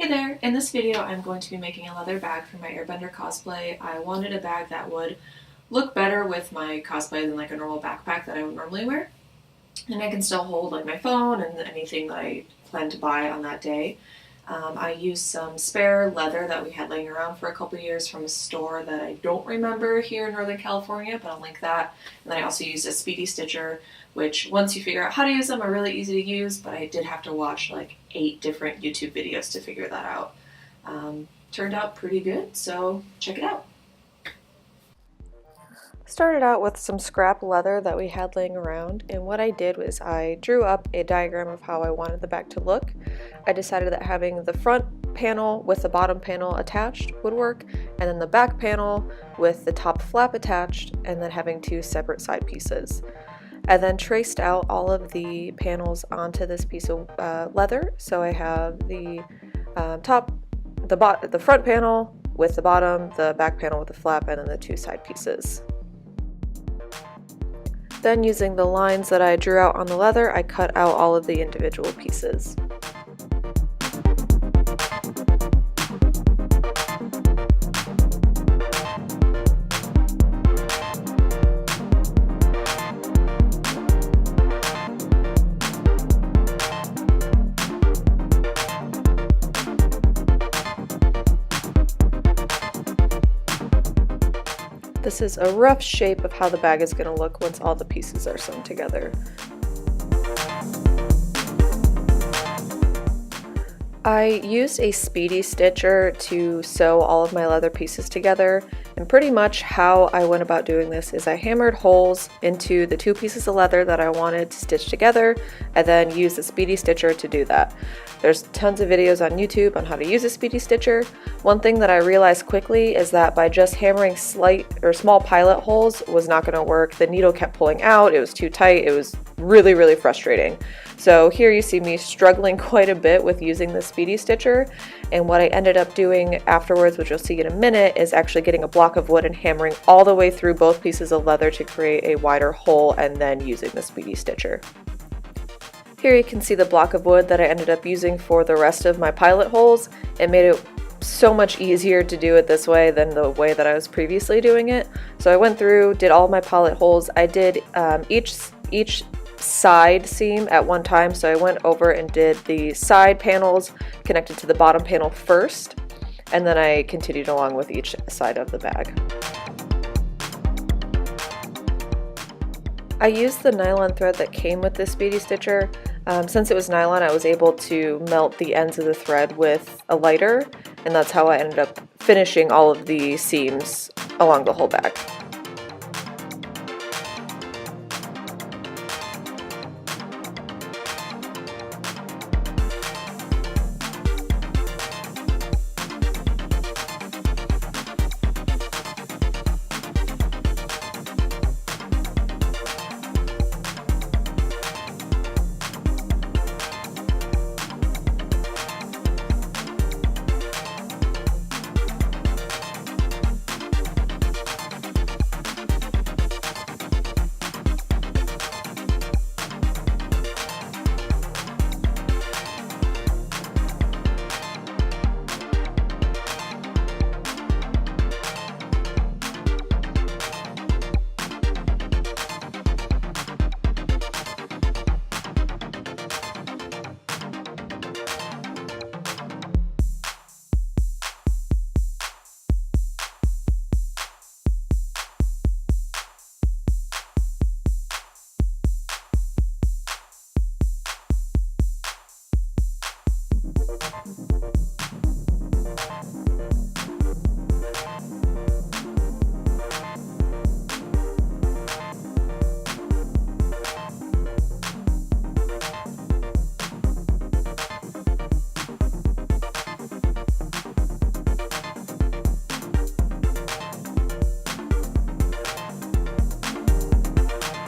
Hey there! In this video I'm going to be making a leather bag for my Airbender cosplay. I wanted a bag that would look better with my cosplay than like a normal backpack that I would normally wear. And I can still hold like my phone and anything that I plan to buy on that day. I used some spare leather that we had laying around for a couple years from a store that I don't remember here in Northern California, but I'll link that. And then I also used a speedy stitcher, which once you figure out how to use them are really easy to use, but I did have to watch like 8 different YouTube videos to figure that out. Turned out pretty good, so check it out. Started out with some scrap leather that we had laying around, and what I did was I drew up a diagram of how I wanted the bag to look. I decided that having the front panel with the bottom panel attached would work, and then the back panel with the top flap attached, and then having 2 separate side pieces. I then traced out all of the panels onto this piece of leather, so I have the the front panel with the bottom, the back panel with the flap, and then the 2 side pieces. Then, using the lines that I drew out on the leather, I cut out all of the individual pieces. This is a rough shape of how the bag is going to look once all the pieces are sewn together. I used a speedy stitcher to sew all of my leather pieces together, and pretty much how I went about doing this is I hammered holes into the 2 pieces of leather that I wanted to stitch together, and then used the speedy stitcher to do that. There's tons of videos on YouTube on how to use a speedy stitcher. One thing that I realized quickly is that by just hammering slight or small pilot holes was not going to work. The needle kept pulling out, it was too tight, it was really frustrating. So here you see me struggling quite a bit with using the speedy stitcher, and what I ended up doing afterwards, which you'll see in a minute, is actually getting a block of wood and hammering all the way through both pieces of leather to create a wider hole, and then using the speedy stitcher. Here you can see the block of wood that I ended up using for the rest of my pilot holes. It made it so much easier to do it this way than the way that I was previously doing it. So I went through, did all of my pilot holes. I did each side seam at one time, so I went over and did the side panels connected to the bottom panel first, and then I continued along with each side of the bag. I used the nylon thread that came with this speedy stitcher. Since it was nylon, I was able to melt the ends of the thread with a lighter, and that's how I ended up finishing all of the seams along the whole bag.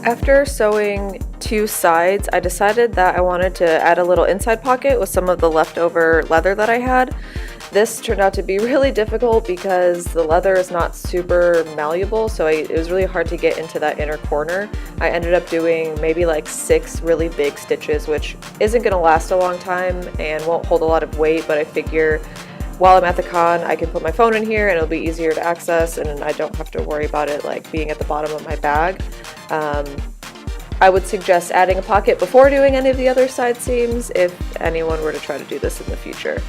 After sewing two sides, I decided that I wanted to add a little inside pocket with some of the leftover leather that I had. This turned out to be really difficult because the leather is not super malleable, so it was really hard to get into that inner corner. I ended up doing maybe like 6 really big stitches, which isn't going to last a long time and won't hold a lot of weight, but I figure while I'm at the con, I can put my phone in here and it'll be easier to access, and I don't have to worry about it like being at the bottom of my bag. I would suggest adding a pocket before doing any of the other side seams if anyone were to try to do this in the future.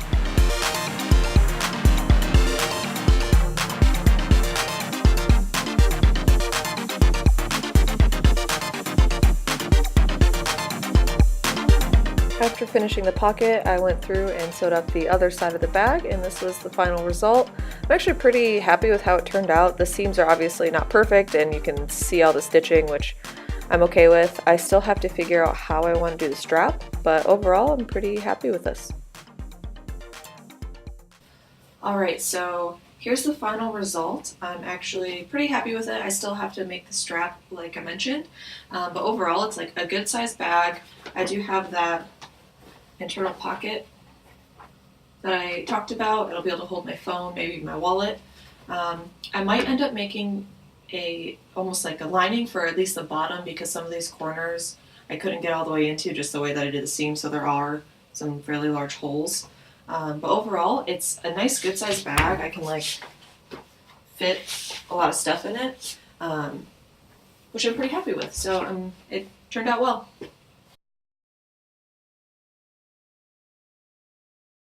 After finishing the pocket, I went through and sewed up the other side of the bag, and this was the final result. I'm actually pretty happy with how it turned out. The seams are obviously not perfect, and you can see all the stitching, which I'm okay with. I still have to figure out how I want to do the strap, but overall I'm pretty happy with this. Alright, so here's the final result. I'm actually pretty happy with it. I still have to make the strap like I mentioned, but overall it's like a good sized bag. I do have that internal pocket that I talked about. It'll be able to hold my phone, maybe my wallet. I might end up making almost like a lining for at least the bottom, because some of these corners I couldn't get all the way into just the way that I did the seam, so there are some fairly large holes. But overall, it's a nice good sized bag. I can like fit a lot of stuff in it, which I'm pretty happy with. So it turned out well.